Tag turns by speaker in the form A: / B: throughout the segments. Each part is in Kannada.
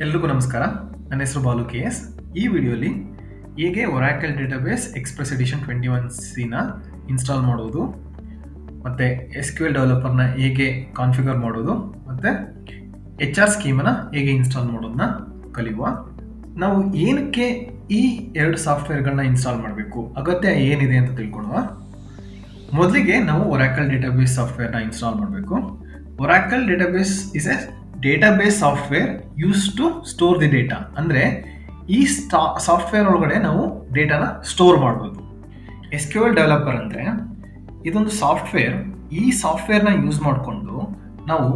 A: ಎಲ್ರಿಗೂ ನಮಸ್ಕಾರ. ನನ್ನ ಹೆಸರು ಬಾಲು ಕೆ ಎಸ್. ಈ ವಿಡಿಯೋಲಿ ಹೇಗೆ Oracle database express edition 21C install ಮಾಡೋದು, ಮತ್ತು SQL ಡೆವಲಪರ್ನ ಹೇಗೆ ಕಾನ್ಫಿಗರ್ ಮಾಡೋದು, ಮತ್ತು HR ಸ್ಕೀಮನ್ನ ಹೇಗೆ ಇನ್ಸ್ಟಾಲ್ ಮಾಡೋದನ್ನ ಕಲಿಯುವ. ನಾವು ಏನಕ್ಕೆ ಈ ಎರಡು ಸಾಫ್ಟ್ವೇರ್ಗಳನ್ನ ಇನ್ಸ್ಟಾಲ್ ಮಾಡಬೇಕು, ಅಗತ್ಯ ಏನಿದೆ ಅಂತ ತಿಳ್ಕೊಳ್ಳುವ. ಮೊದಲಿಗೆ ನಾವು ಒರಾಕಲ್ ಡೇಟಾಬೇಸ್ ಸಾಫ್ಟ್ವೇರ್ನ ಇನ್ಸ್ಟಾಲ್ ಮಾಡಬೇಕು. Oracle database is a database software use to store the data. ಅಂದರೆ ಈ ಸಾಫ್ಟ್ವೇರ್ ಒಳಗಡೆ ನಾವು ಡೇಟಾನ ಸ್ಟೋರ್ ಮಾಡ್ಬೋದು. SQL ಡೆವಲಪರ್ ಅಂದರೆ ಇದೊಂದು ಸಾಫ್ಟ್ವೇರ್. ಈ ಸಾಫ್ಟ್ವೇರ್ನ ಯೂಸ್ ಮಾಡಿಕೊಂಡು ನಾವು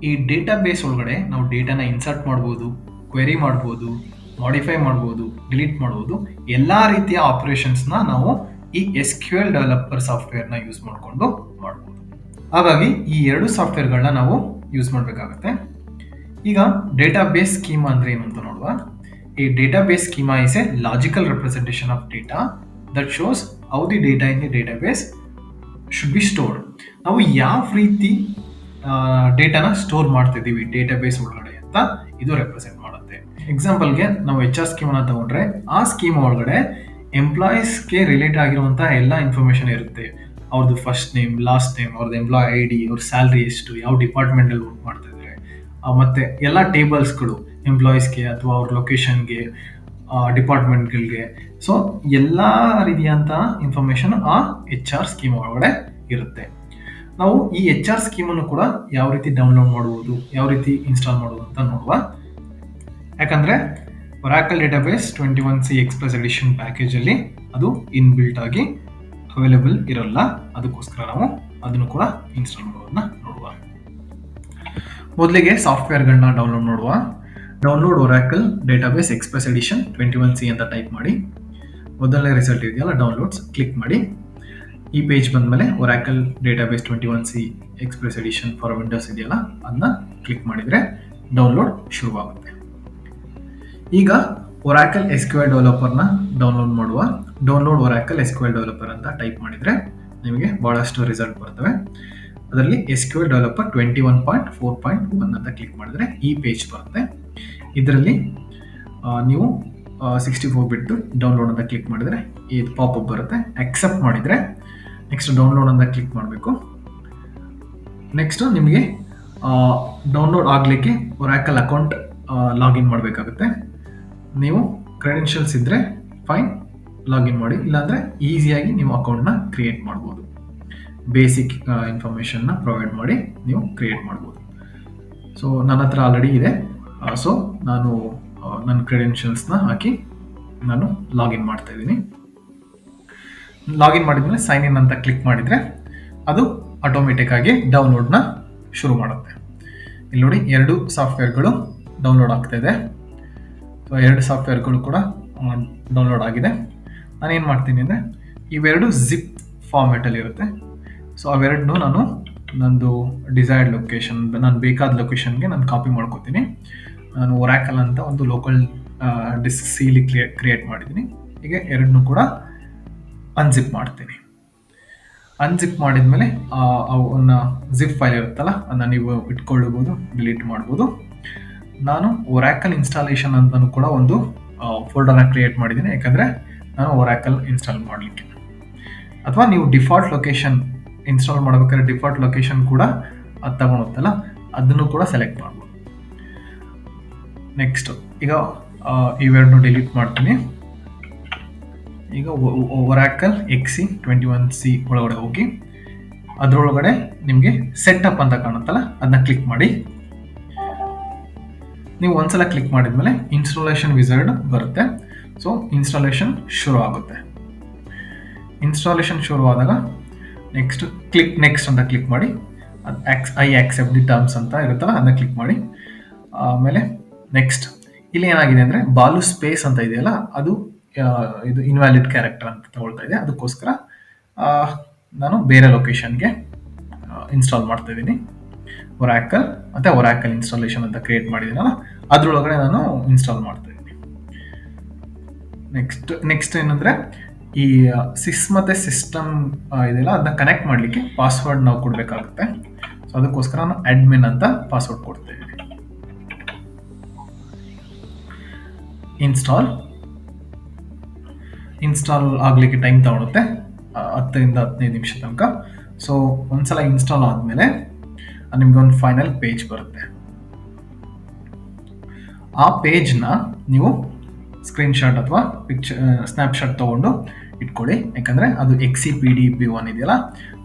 A: ಈ ಡೇಟಾಬೇಸ್ ಒಳಗಡೆ ನಾವು ಡೇಟಾನ ಇನ್ಸರ್ಟ್ ಮಾಡ್ಬೋದು, ಕ್ವೆರಿ ಮಾಡ್ಬೋದು, ಮಾಡಿಫೈ ಮಾಡ್ಬೋದು, ಡಿಲೀಟ್ ಮಾಡ್ಬೋದು. ಎಲ್ಲ ರೀತಿಯ ಆಪರೇಷನ್ಸ್ನ ನಾವು ಈ SQL ಡೆವಲಪರ್ ಸಾಫ್ಟ್ವೇರ್ನ ಯೂಸ್ ಮಾಡಿಕೊಂಡು ಮಾಡ್ಬೋದು. ಹಾಗಾಗಿ ಈ ಎರಡು ಸಾಫ್ಟ್ವೇರ್ಗಳನ್ನ ನಾವು ಯೂಸ್ ಮಾಡಬೇಕಾಗುತ್ತೆ. ಈಗ ಡೇಟಾಬೇಸ್ ಸ್ಕೀಮಾ ಅಂದರೆ ಏನು ಅಂತ ನೋಡುವ. ಈ database schema is A logical representation of data that shows how the data in the database should be stored. ನಾವು ಯಾವ ರೀತಿ ಡೇಟಾನ ಸ್ಟೋರ್ ಮಾಡ್ತಿದ್ದೀವಿ ಡೇಟಾಬೇಸ್ ಒಳಗಡೆ ಅಂತ ಇದು ರೆಪ್ರೆಸೆಂಟ್ ಮಾಡುತ್ತೆ. ಎಕ್ಸಾಂಪಲ್ಗೆ ನಾವು HR ಸ್ಕೀಮನ್ನ ತಗೊಂಡ್ರೆ ಆ ಸ್ಕೀಮ್ ಒಳಗಡೆ ಎಂಪ್ಲಾಯೀಸ್ಗೆ ರಿಲೇಟ್ ಆಗಿರುವಂಥ ಎಲ್ಲ ಇನ್ಫಾರ್ಮೇಷನ್ ಇರುತ್ತೆ. ಅವ್ರದ್ದು ಫಸ್ಟ್ ನೇಮ್, ಲಾಸ್ಟ್ ನೇಮ್, ಅವ್ರದ್ದು ಎಂಪ್ಲಾಯ್ ID, ಅವ್ರ ಸ್ಯಾಲ್ರಿ ಎಷ್ಟು, ಯಾವ ಡಿಪಾರ್ಟ್ಮೆಂಟಲ್ಲಿ ವರ್ಕ್ ಮಾಡ್ತಾ ಇದ್ದಾರೆ, ಮತ್ತು ಎಲ್ಲ ಟೇಬಲ್ಸ್ಗಳು ಎಂಪ್ಲಾಯೀಸ್ಗೆ ಅಥವಾ ಅವ್ರ ಲೊಕೇಶನ್ಗೆ, ಡಿಪಾರ್ಟ್ಮೆಂಟ್ಗಳಿಗೆ. ಸೊ ಎಲ್ಲ ರೀತಿಯಂಥ ಇನ್ಫಾರ್ಮೇಷನ್ ಆ HR ಸ್ಕೀಮ್ ಒಳಗಡೆ ಇರುತ್ತೆ. ನಾವು ಈ HR ಸ್ಕೀಮನ್ನು ಕೂಡ ಯಾವ ರೀತಿ ಡೌನ್ಲೋಡ್ ಮಾಡುವುದು, ಯಾವ ರೀತಿ ಇನ್ಸ್ಟಾಲ್ ಮಾಡುವುದು ಅಂತ ನೋಡುವ. ಯಾಕಂದರೆ Oracle database 21C express edition ಪ್ಯಾಕೇಜಲ್ಲಿ ಅದು ಇನ್ಬಿಲ್ಟ್ ಆಗಿ ಅವೈಲೇಬಲ್ ಇರಲ್ಲ. ಅದಕ್ಕೋಸ್ಕರ ನಾವು ಅದನ್ನು ಕೂಡ ಇನ್ಸ್ಟಾಲ್ ಮಾಡೋದನ್ನ ನೋಡುವ. ಮೊದಲಿಗೆ ಸಾಫ್ಟ್ವೇರ್ಗಳನ್ನ ಡೌನ್ಲೋಡ್ ಮಾಡುವ. Download Oracle database express edition 21C ಅಂತ ಟೈಪ್ ಮಾಡಿ. ಮೊದಲನೇ ರಿಸಲ್ಟ್ ಇದೆಯಲ್ಲ ಡೌನ್ಲೋಡ್ಸ್, ಕ್ಲಿಕ್ ಮಾಡಿ. ಈ ಪೇಜ್ ಬಂದಮೇಲೆ Oracle database 21C express edition for Windows ಇದೆಯಲ್ಲ ಅದನ್ನ ಕ್ಲಿಕ್ ಮಾಡಿದರೆ ಡೌನ್ಲೋಡ್ ಶುರುವಾಗುತ್ತೆ. ಈಗ ಒರಾಕಲ್ SQL ಡೆವಲಪರ್ನ ಡೌನ್ಲೋಡ್ ಮಾಡುವ. ಡೌನ್ಲೋಡ್ ಒರಾಕಲ್ SQL ಡೆವಲಪರ್ ಅಂತ ಟೈಪ್ ಮಾಡಿದರೆ ನಿಮಗೆ ಭಾಳಷ್ಟು ರಿಸಲ್ಟ್ ಬರ್ತವೆ. ಅದರಲ್ಲಿ SQL ಡೆವಲಪರ್ 21.4.1 ಅಂತ ಕ್ಲಿಕ್ ಮಾಡಿದರೆ ಈ ಪೇಜ್ ಬರುತ್ತೆ. ಇದರಲ್ಲಿ ನೀವು 64 ಬಿಟ್ಟು ಡೌನ್ಲೋಡ್ ಅಂತ ಕ್ಲಿಕ್ ಮಾಡಿದರೆ ಇದು ಪಾಪಪ್ ಬರುತ್ತೆ. ಅಕ್ಸೆಪ್ಟ್ ಮಾಡಿದರೆ ನೆಕ್ಸ್ಟ್ ಡೌನ್ಲೋಡ್ ಅಂತ ಕ್ಲಿಕ್ ಮಾಡಬೇಕು. ನೆಕ್ಸ್ಟು ನಿಮಗೆ ಡೌನ್ಲೋಡ್ ಆಗಲಿಕ್ಕೆ ಒರಾಕಲ್ ಅಕೌಂಟ್ ಲಾಗಿನ್ ಮಾಡಬೇಕಾಗುತ್ತೆ. ನೀವು ಕ್ರೆಡೆನ್ಷಿಯಲ್ಸ್ ಇದ್ದರೆ ಫೈನ್, ಲಾಗಿನ್ ಮಾಡಿ. ಇಲ್ಲಾಂದರೆ ಈಸಿಯಾಗಿ ನೀವು ಅಕೌಂಟ್ನ ಕ್ರಿಯೇಟ್ ಮಾಡ್ಬೋದು. ಬೇಸಿಕ್ ಇನ್ಫಾರ್ಮೇಷನ್ನ ಪ್ರೊವೈಡ್ ಮಾಡಿ ನೀವು ಕ್ರಿಯೇಟ್ ಮಾಡ್ಬೋದು. ಸೊ ನನ್ನ ಹತ್ರ ಆಲ್ರೆಡಿ ಇದೆ. ಸೊ ನಾನು ನನ್ನ ಕ್ರೆಡೆನ್ಷಿಯಲ್ಸ್ನ ಹಾಕಿ ನಾನು ಲಾಗಿನ್ ಮಾಡ್ತಾ ಇದ್ದೀನಿ. ಲಾಗಿನ್ ಮಾಡಿದ್ಮೇಲೆ ಸೈನ್ ಇನ್ ಅಂತ ಕ್ಲಿಕ್ ಮಾಡಿದರೆ ಅದು ಆಟೋಮೆಟಿಕ್ ಆಗಿ ಡೌನ್ಲೋಡ್ನ ಶುರು ಮಾಡುತ್ತೆ. ಇಲ್ಲಿ ನೋಡಿ, ಎರಡು ಸಾಫ್ಟ್ವೇರ್ಗಳು ಡೌನ್ಲೋಡ್ ಆಗ್ತಾ ಇದೆ. ಸೊ ಎರಡು ಸಾಫ್ಟ್ವೇರ್ಗಳು ಕೂಡ ಡೌನ್ಲೋಡ್ ಆಗಿದೆ. ನಾನೇನು ಮಾಡ್ತೀನಿ ಅಂದರೆ ಇವೆರಡು ಜಿಪ್ ಫಾರ್ಮ್ಯಾಟಲ್ಲಿ ಇರುತ್ತೆ. ಸೊ ಅವೆರಡನ್ನೂ ನಾನು ನಂದು ಡಿಸೈರ್ಡ್ ಲೊಕೇಶನ್, ನಾನು ಬೇಕಾದ ಲೊಕೇಶನ್ಗೆ ನಾನು ಕಾಪಿ ಮಾಡ್ಕೋತೀನಿ. ನಾನು ಒರಾಕಲ್ ಅಂತ ಒಂದು ಲೋಕಲ್ ಡಿಸ್ಕ್ ಸಿಲಿ ಕ್ರಿಯೇಟ್ ಮಾಡಿದ್ದೀನಿ. ಹೀಗೆ ಎರಡನ್ನೂ ಕೂಡ ಅನ್ಜಿಪ್ ಮಾಡ್ತೀನಿ. ಅನ್ಜಿಪ್ ಮಾಡಿದ್ಮೇಲೆ ಅವನ್ನ ಜಿಪ್ ಫೈಲ್ ಇರುತ್ತಲ್ಲ ಅದನ್ನು ನೀವು ಇಟ್ಕೊಳ್ಬೋದು, ಡಿಲೀಟ್ ಮಾಡ್ಬೋದು. ನಾನು ಒರಾಕಲ್ ಇನ್ಸ್ಟಾಲೇಷನ್ ಅಂತಲೂ ಕೂಡ ಒಂದು ಫೋಲ್ಡರ್ನ ಕ್ರಿಯೇಟ್ ಮಾಡಿದ್ದೀನಿ. ಯಾಕಂದರೆ ನಾನು ಒರಾಕಲ್ ಇನ್ಸ್ಟಾಲ್ ಮಾಡಲಿಕ್ಕೆ. ಅಥವಾ ನೀವು ಡಿಫಾಲ್ಟ್ ಲೊಕೇಶನ್ ಇನ್ಸ್ಟಾಲ್ ಮಾಡಬೇಕಾದ್ರೆ ಡಿಫಾಲ್ಟ್ ಲೊಕೇಶನ್ ಕೂಡ ಅದು ತಗೊಳುತ್ತಲ್ಲ ಅದನ್ನು ಕೂಡ ಸೆಲೆಕ್ಟ್ ಮಾಡ್ಬೋದು. ನೆಕ್ಸ್ಟ್ ಈಗ ಇವೆರಡನ್ನು ಡಿಲೀಟ್ ಮಾಡ್ತೀನಿ. ಈಗ ಒರಾಕಲ್ XE21C ಒಳಗಡೆ ಹೋಗಿ ಅದರೊಳಗಡೆ ನಿಮಗೆ ಸೆಟಪ್ ಅಂತ ಕಾಣುತ್ತಲ್ಲ ಅದನ್ನ ಕ್ಲಿಕ್ ಮಾಡಿ. ನೀವು ಒಂದ್ಸಲ ಕ್ಲಿಕ್ ಮಾಡಿದ್ಮೇಲೆ ಇನ್ಸ್ಟಾಲೇಷನ್ ವಿಝಾರ್ಡ್ ಬರುತ್ತೆ. ಸೊ ಇನ್ಸ್ಟಾಲೇಷನ್ ಶುರು ಆಗುತ್ತೆ. ಇನ್ಸ್ಟಾಲೇಷನ್ ಶುರು ಆದಾಗ ನೆಕ್ಸ್ಟ್ ನೆಕ್ಸ್ಟ್ ಅಂತ ಕ್ಲಿಕ್ ಮಾಡಿ. ಅದು ಐ ಆಕ್ಸೆಪ್ಟ್ ದಿ ಟರ್ಮ್ಸ್ ಅಂತ ಇರುತ್ತಲ್ಲ ಅದನ್ನ ಕ್ಲಿಕ್ ಮಾಡಿ. ಆಮೇಲೆ ನೆಕ್ಸ್ಟ್ ಇಲ್ಲಿ ಏನಾಗಿದೆ ಅಂದರೆ ಬಾಲು ಸ್ಪೇಸ್ ಅಂತ ಇದೆಯಲ್ಲ ಅದು ಇದು ಇನ್ವ್ಯಾಲಿಡ್ ಕ್ಯಾರೆಕ್ಟರ್ ಅಂತ ತಗೊಳ್ತಾ ಇದೆ. ಅದಕ್ಕೋಸ್ಕರ ನಾನು ಬೇರೆ ಲೊಕೇಶನ್ಗೆ ಇನ್ಸ್ಟಾಲ್ ಮಾಡ್ತಾ ಇದ್ದೀನಿ. ಒರಾಕಲ್ ಮತ್ತು ಒರಾಕಲ್ ಇನ್ಸ್ಟಾಲೇಷನ್ ಅಂತ ಕ್ರಿಯೇಟ್ ಮಾಡಿದ್ದೀನಲ್ಲ ಅದರೊಳಗಡೆ ನಾನು ಇನ್ಸ್ಟಾಲ್ ಮಾಡ್ತಾ ಇದ್ದೀನಿ. ನೆಕ್ಸ್ಟ್ ಏನಂದರೆ ಈ ಸಿಸ್ ಮತ್ತು ಸಿಸ್ಟಮ್ ಇದೆಯಲ್ಲ ಅದನ್ನ ಕನೆಕ್ಟ್ ಮಾಡಲಿಕ್ಕೆ ಪಾಸ್ವರ್ಡ್ ನಾವು ಕೊಡಬೇಕಾಗುತ್ತೆ. ಸೊ ಅದಕ್ಕೋಸ್ಕರ ನಾನು ಅಡ್ಮಿನ್ ಅಂತ ಪಾಸ್ವರ್ಡ್ ಕೊಡ್ತಾ ಇದ್ದೀನಿ. ಇನ್ಸ್ಟಾಲ್ ಆಗಲಿಕ್ಕೆ ಟೈಮ್ ತಗೊಳುತ್ತೆ 10-15 ನಿಮಿಷ ತನಕ. ಸೊ ಒಂದ್ಸಲ ಇನ್ಸ್ಟಾಲ್ ಆದಮೇಲೆ ನಿಮ್ಗೊಂದು ಫೈನಲ್ ಪೇಜ್ ಬರುತ್ತೆ. ಆ ಪೇಜ್ನ ನೀವು ಸ್ಕ್ರೀನ್ಶಾಟ್ ಅಥವಾ ಸ್ನ್ಯಾಪ್ಶಾಟ್ ತೊಗೊಂಡು ಇಟ್ಕೊಳ್ಳಿ. ಯಾಕಂದರೆ ಅದು XCPDB1 ಇದೆಯಲ್ಲ,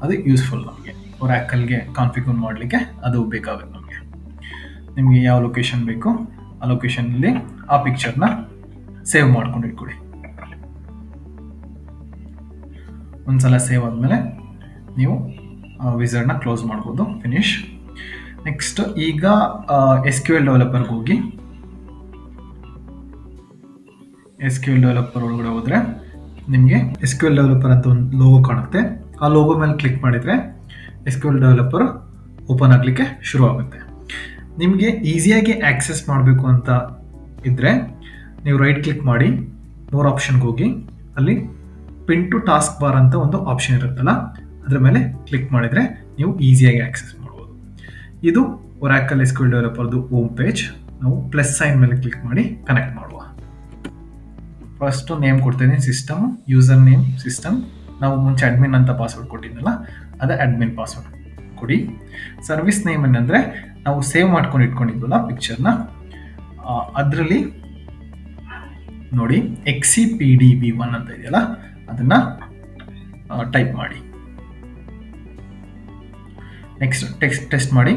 A: ಅದು ಯೂಸ್ಫುಲ್ ನಮಗೆ ಒರಾಕಲ್ಗೆ ಕಾನ್ಫಿಗರ್ ಮಾಡಲಿಕ್ಕೆ ಅದು ಬೇಕಾಗುತ್ತೆ ನಮಗೆ. ನಿಮಗೆ ಯಾವ ಲೊಕೇಶನ್ ಬೇಕು ಆ ಲೊಕೇಶನಲ್ಲಿ ಆ ಪಿಕ್ಚರ್ನ ಸೇವ್ ಮಾಡ್ಕೊಂಡು ಇಟ್ಕೊಳ್ಳಿ. ಒಂದ್ಸಲ ಸೇವ್ ಆದಮೇಲೆ ನೀವು ವಿಸರ್ಡ್ನ ಕ್ಲೋಸ್ ಮಾಡ್ಬೋದು. ಫಿನಿಶ್. ನೆಕ್ಸ್ಟ್ ಈಗ SQL ಡೆವಲಪರ್ಗೆ ಹೋಗಿ SQL ಡೆವಲಪರ್ ಒಳಗಡೆ ಹೋದರೆ ನಿಮಗೆ SQL ಡೆವಲಪರ್ ಅಂತ ಒಂದು ಲೋಗೋ ಕಾಣುತ್ತೆ. ಆ ಲೋಗೋ ಮೇಲೆ ಕ್ಲಿಕ್ ಮಾಡಿದರೆ SQL ಡೆವಲಪರ್ ಓಪನ್ ಆಗಲಿಕ್ಕೆ ಶುರು ಆಗುತ್ತೆ. ನಿಮಗೆ ಈಸಿಯಾಗಿ ಆಕ್ಸೆಸ್ ಮಾಡಬೇಕು ಅಂತ ಇದ್ದರೆ ನೀವು ರೈಟ್ ಕ್ಲಿಕ್ ಮಾಡಿ ಮೋರ್ ಆಪ್ಷನ್ಗೆ ಹೋಗಿ ಅಲ್ಲಿ ಪಿನ್ ಟು ಟಾಸ್ಕ್ ಬಾರ್ ಅಂತ ಒಂದು ಆಪ್ಷನ್ ಇರುತ್ತಲ್ಲ, ಅದರ ಮೇಲೆ ಕ್ಲಿಕ್ ಮಾಡಿದರೆ ನೀವು ಈಸಿಯಾಗಿ ಆಕ್ಸೆಸ್ ಮಾಡ್ಬೋದು. ಇದು ಒರಾಕಲ್ SQL ಡೆವಲಪರ್ದು ಹೋಮ್ ಪೇಜ್. ನಾವು ಪ್ಲಸ್ ಸೈನ್ ಮೇಲೆ ಕ್ಲಿಕ್ ಮಾಡಿ ಕನೆಕ್ಟ್ ಮಾಡುವ. ಫಸ್ಟು ನೇಮ್ ಕೊಡ್ತೀನಿ, ಸಿಸ್ಟಮ್, ಯೂಸರ್ ನೇಮ್ ಸಿಸ್ಟಮ್. ನಾವು ಮುಂಚೆ ಅಡ್ಮಿನ್ ಅಂತ ಪಾಸ್ವರ್ಡ್ ಕೊಟ್ಟಿದ್ದಲ್ಲ, ಅದೇ ಅಡ್ಮಿನ್ ಪಾಸ್ವರ್ಡ್ ಕೊಡಿ. ಸರ್ವಿಸ್ ನೇಮ್ ಏನಂದರೆ ನಾವು ಸೇವ್ ಮಾಡ್ಕೊಂಡು ಇಟ್ಕೊಂಡಿದ್ವಲ್ಲ ಪಿಕ್ಚರ್ನ, ಅದರಲ್ಲಿ ನೋಡಿ XCPDB1 ಅಂತ ಇದೆಯಲ್ಲ, ಅದನ್ನು ಟೈಪ್ ಮಾಡಿ. ನೆಕ್ಸ್ಟ್ ಟೆಸ್ಟ್ ಮಾಡಿ.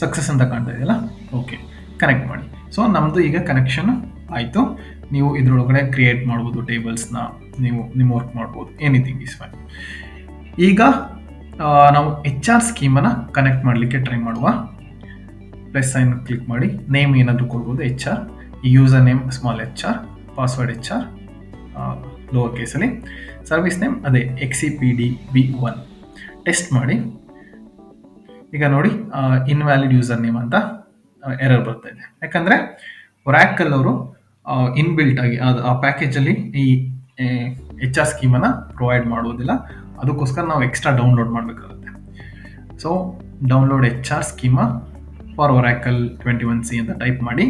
A: ಸಕ್ಸಸ್ ಅಂತ ಕಾಣ್ತಾ ಇದೆಯಲ್ಲ, ಓಕೆ, ಕನೆಕ್ಟ್ ಮಾಡಿ. ಸೊ ನಮ್ಮದು ಈಗ ಕನೆಕ್ಷನ್ ಆಯಿತು. ನೀವು ಇದರೊಳಗಡೆ ಕ್ರಿಯೇಟ್ ಮಾಡ್ಬೋದು ಟೇಬಲ್ಸ್ನ, ನೀವು ನಿಮ್ಮ ವರ್ಕ್ ಮಾಡ್ಬೋದು, ಎನಿಥಿಂಗ್ ಈಸ್ ಫೈನ್. ಈಗ ನಾವು HR ಸ್ಕೀಮನ್ನು ಕನೆಕ್ಟ್ ಮಾಡಲಿಕ್ಕೆ ಟ್ರೈ ಮಾಡುವ. ಪ್ಲಸ್ ಸೈನ್ ಕ್ಲಿಕ್ ಮಾಡಿ, ನೇಮ್ ಏನಾದರೂ ಕೊಡ್ಬೋದು, HR, user name small HR, password HR lower ಕೇಸಲ್ಲಿ, ಸರ್ವಿಸ್ ನೇಮ್ ಅದೇ XCPDB1. ಟೆಸ್ಟ್ ಮಾಡಿ. ಈಗ ನೋಡಿ ಇನ್ವ್ಯಾಲಿಡ್ ಯೂಸರ್ ನೇಮ್ ಅಂತ ಎರರ್ ಬರ್ತಾ ಇದೆ. ಯಾಕಂದರೆ ಒರಾಕಲ್ ಅವರು ಇನ್ಬಿಲ್ಟ್ ಆಗಿ ಆ ಪ್ಯಾಕೇಜಲ್ಲಿ ಈ HR ಸ್ಕೀಮನ್ನು ಪ್ರೊವೈಡ್ ಮಾಡೋದಿಲ್ಲ. ಅದಕ್ಕೋಸ್ಕರ ನಾವು ಎಕ್ಸ್ಟ್ರಾ ಡೌನ್ಲೋಡ್ ಮಾಡಬೇಕಾಗುತ್ತೆ. So download HR schema for Oracle 21C ಅಂತ ಟೈಪ್ ಮಾಡಿ.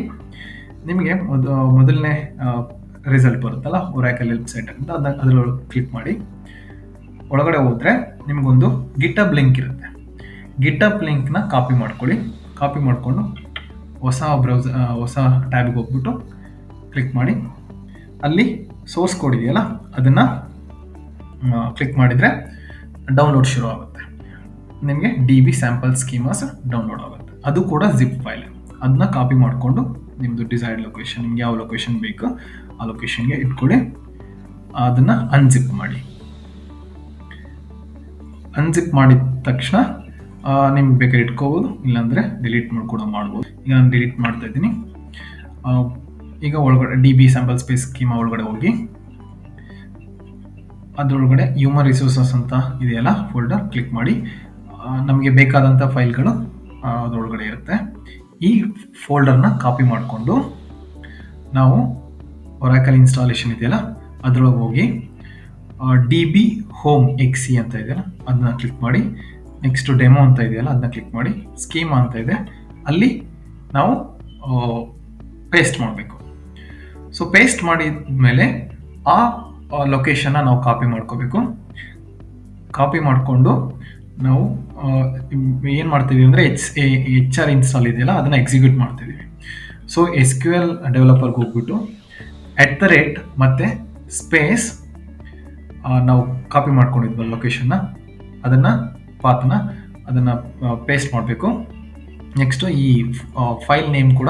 A: ನಿಮಗೆ ಮೊದಲನೇ ರಿಸಲ್ಟ್ ಬರುತ್ತಲ್ಲ ಒರಾಕಲ್ ವೆಬ್ಸೈಟ್ ಅಂತ, ಅದರೊಳಗೆ ಕ್ಲಿಕ್ ಮಾಡಿ. ಒಳಗಡೆ ಹೋದರೆ ನಿಮಗೊಂದು ಗಿಟಬ್ ಲಿಂಕ್ ಇರುತ್ತೆ. ಗಿಟಬ್ ಲಿಂಕ್ನ ಕಾಪಿ ಮಾಡ್ಕೊಳ್ಳಿ. ಕಾಪಿ ಮಾಡಿಕೊಂಡು ಹೊಸ ಟ್ಯಾಬ್ಗೆ ಹೋಗ್ಬಿಟ್ಟು ಕ್ಲಿಕ್ ಮಾಡಿ. ಅಲ್ಲಿ ಸೋರ್ಸ್ ಕೋಡ್ ಇದೆಯಲ್ಲ, ಅದನ್ನು ಕ್ಲಿಕ್ ಮಾಡಿದರೆ ಡೌನ್ಲೋಡ್ ಶುರು ಆಗುತ್ತೆ. ನಿಮಗೆ DB ಸ್ಯಾಂಪಲ್ ಸ್ಕೀಮಾಸ್ ಡೌನ್ಲೋಡ್ ಆಗುತ್ತೆ. ಅದು ಕೂಡ ಜಿಪ್ ಫೈಲ್. ಅದನ್ನ ಕಾಪಿ ಮಾಡಿಕೊಂಡು ನಿಮ್ಮದು ಡಿಸೈರ್ಡ್ ಲೊಕೇಶನ್, ನಿಮ್ಗೆ ಯಾವ ಲೊಕೇಶನ್ ಬೇಕು ಆ ಲೊಕೇಶನ್ಗೆ ಇಟ್ಕೊಳ್ಳಿ. ಅದನ್ನು ಅನ್ಜಿಪ್ ಮಾಡಿ. ಅನ್ಜಿಪ್ ಮಾಡಿದ ತಕ್ಷಣ ನಿಮ್ಗೆ ಬೇಕಾದ್ರೆ ಇಟ್ಕೋಬೋದು, ಇಲ್ಲಾಂದರೆ ಡಿಲೀಟ್ ಮಾಡ್ಬೋದು. ಈಗ ನಾನು ಡಿಲೀಟ್ ಮಾಡ್ತಾ ಇದ್ದೀನಿ. ಈಗ ಒಳಗಡೆ DB ಸ್ಯಾಂಪಲ್ ಸ್ಪೇಸ್ ಸ್ಕೀಮಾ ಒಳಗಡೆ ಹೋಗಿ ಅದರೊಳಗಡೆ ಹ್ಯೂಮನ್ ರಿಸೋರ್ಸಸ್ ಅಂತ ಇದೆಯಲ್ಲ ಫೋಲ್ಡರ್, ಕ್ಲಿಕ್ ಮಾಡಿ. ನಮಗೆ ಬೇಕಾದಂಥ ಫೈಲ್ಗಳು ಅದರೊಳಗಡೆ ಇರುತ್ತೆ. ಈ ಫೋಲ್ಡರ್ನ ಕಾಪಿ ಮಾಡಿಕೊಂಡು ನಾವು ಒರಾಕಲ್ ಇನ್ಸ್ಟಾಲೇಷನ್ ಇದೆಯಲ್ಲ ಅದರೊಳಗೆ ಹೋಗಿ DB ಹೋಮ್ XC ಅಂತ ಇದೆಯಲ್ಲ ಅದನ್ನ ಕ್ಲಿಕ್ ಮಾಡಿ. ನೆಕ್ಸ್ಟ್ ಡೆಮೋ ಅಂತ ಇದೆಯಲ್ಲ ಅದನ್ನ ಕ್ಲಿಕ್ ಮಾಡಿ. ಸ್ಕೀಮಾ ಅಂತ ಇದೆ, ಅಲ್ಲಿ ನಾವು ಪೇಸ್ಟ್ ಮಾಡಬೇಕು. ಸೊ ಪೇಸ್ಟ್ ಮಾಡಿದ ಮೇಲೆ ಆ ಲೊಕೇಶನ್ನ ನಾವು ಕಾಪಿ ಮಾಡ್ಕೋಬೇಕು. ಕಾಪಿ ಮಾಡಿಕೊಂಡು ನಾವು ಏನು ಮಾಡ್ತೀವಿ ಅಂದರೆ HR ಇನ್ಸ್ಟಾಲ್ ಇದೆಯಲ್ಲ ಅದನ್ನು ಎಕ್ಸಿಕ್ಯೂಟ್ ಮಾಡ್ತಿದ್ದೀವಿ. ಸೊ SQL ಡೆವಲಪರ್ಗೆ ಹೋಗ್ಬಿಟ್ಟು @ ಮತ್ತು ಸ್ಪೇಸ್ ನಾವು ಕಾಪಿ ಮಾಡ್ಕೊಂಡಿದ್ವಲ್ಲ ಲೊಕೇಶನ್ನ, ಪಾತ್ನ ಅದನ್ನು ಪೇಸ್ಟ್ ಮಾಡಬೇಕು. ನೆಕ್ಸ್ಟು ಈ ಫೈಲ್ ನೇಮ್ ಕೂಡ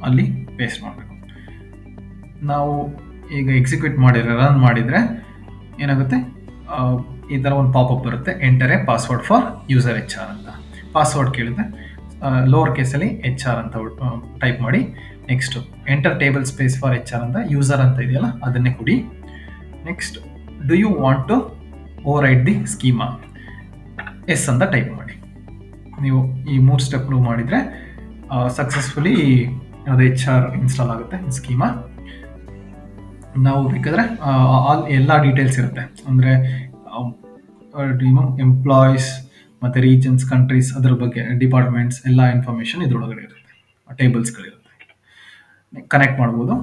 A: ಅಲ್ಲಿ ಪೇಸ್ಟ್ ಮಾಡಬೇಕು. ನಾವು ಈಗ ಎಕ್ಸಿಕ್ಯೂಟ್ ರನ್ ಮಾಡಿದರೆ ಏನಾಗುತ್ತೆ, ಈ ಥರ ಒಂದು ಪಾಪಪ್ ಬರುತ್ತೆ, enter a password for user HR ಅಂತ. ಪಾಸ್ವರ್ಡ್ ಕೇಳಿದ್ರೆ ಲೋವರ್ ಕೇಸಲ್ಲಿ HR ಅಂತ ಟೈಪ್ ಮಾಡಿ. Next enter table space for HR ಅಂತ, ಯೂಸರ್ ಅಂತ ಇದೆಯಲ್ಲ ಅದನ್ನೇ ಕೊಡಿ. Next do you want to overwrite the schema, yes ಅಂತ ಟೈಪ್ ಮಾಡಿ. ನೀವು ಈ 3 ಸ್ಟೆಪ್ಗಳು ಮಾಡಿದರೆ ಸಕ್ಸಸ್ಫುಲಿ ಅದು HR ಇನ್ಸ್ಟಾಲ್ ಆಗುತ್ತೆ ಸ್ಕೀಮಾ. ನಾವು ಬೇಕಾದರೆ ಎಲ್ಲ ಡೀಟೇಲ್ಸ್ ಇರುತ್ತೆ, ಅಂದರೆ ಎಂಪ್ಲಾಯೀಸ್ ಮತ್ತು ರೀಜನ್ಸ್, ಕಂಟ್ರೀಸ್, ಅದ್ರ ಬಗ್ಗೆ ಡಿಪಾರ್ಟ್ಮೆಂಟ್ಸ್ ಎಲ್ಲ ಇನ್ಫಾರ್ಮೇಷನ್ ಇದರೊಳಗಡೆ ಇರುತ್ತೆ, ಟೇಬಲ್ಸ್ಗಳಿರುತ್ತೆ. ಕನೆಕ್ಟ್ ಮಾಡ್ಬೋದು.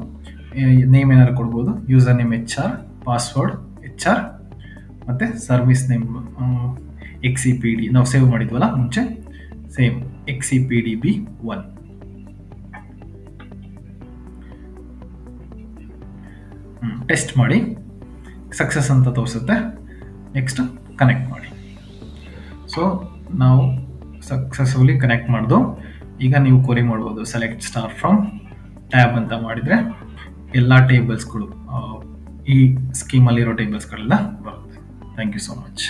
A: ನೇಮ್ ಏನಾದ್ರು ಕೊಡ್ಬೋದು, user name HR, password HR, ಮತ್ತು ಸರ್ವಿಸ್ ನೇಮ್ XCPD ನಾವು ಸೇವ್ ಮಾಡಿದ್ವಲ್ಲ ಮುಂಚೆ, ಸೇಮ್ XCPDB1. ಟೆಸ್ಟ್ ಮಾಡಿ, ಸಕ್ಸಸ್ ಅಂತ ತೋರಿಸುತ್ತೆ. ನೆಕ್ಸ್ಟ್ ಕನೆಕ್ಟ್ ಮಾಡಿ. ಸೊ ನಾವು ಸಕ್ಸಸ್ಫುಲಿ ಕನೆಕ್ಟ್ ಮಾಡ್ದು. ಈಗ ನೀವು ಕ್ವರಿ ಮಾಡ್ಬೋದು, ಸೆಲೆಕ್ಟ್ ಸ್ಟಾರ್ ಫ್ರಮ್ ಟ್ಯಾಬ್ ಅಂತ ಮಾಡಿದರೆ ಎಲ್ಲ ಟೇಬಲ್ಸ್ಗಳು ಈ ಸ್ಕೀಮಲ್ಲಿರೋ ಟೇಬಲ್ಸ್ಗಳೆಲ್ಲ ಬರುತ್ತೆ. Thank you so much.